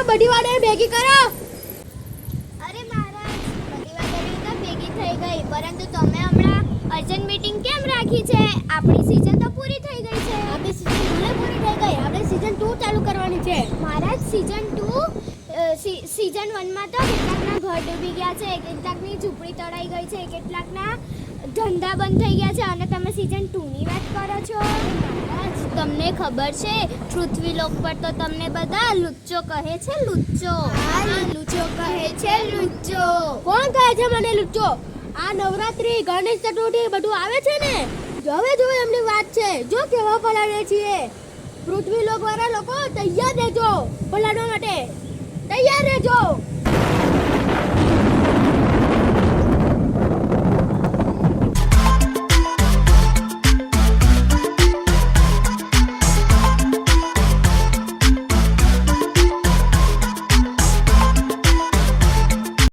બધી વાડે ભેગી કરો. અરે મહારાજ, બધી વાત તો ભેગી થઈ ગઈ, પરંતુ તમે હમણાં અર્જન્ટ મીટિંગ કેમ રાખી છે? આપણી સીઝન તો પૂરી થઈ ગઈ છે. આપણી સીઝન ભલે પૂરી થઈ ગઈ, આપણે સીઝન 2 ચાલુ કરવાની છે. મહારાજ, સીઝન 2 સીઝન 1 માં તો કેટલાકના ઘર ડૂબી ગયા છે, કેટલાકની ઝૂંપડી તળાઈ ગઈ છે, કેટલાકના ધંધા બંધ થઈ ગયા છે, અને તમે સીઝન 2 ની વાત કરો છો? મહારાજ, તમને ખબર છે પૃથ્વીલોક પર તો તમને બધા લુચ્ચો કહે છે, લુચ્ચો. લુચ્ચો કહે છે લુચ્ચો. કોણ કહે છે મને લુચ્ચો? આ નવરાત્રી, ગણેશ ચતુર્થી બધું આવે છે ને, હવે જો એમની વાત છે. જો કેવા પલાળે છીએ. પૃથ્વી લોક વાળા લોકો તૈયાર રહેજો પલાળવા માટે. તૈયાર રહેજો.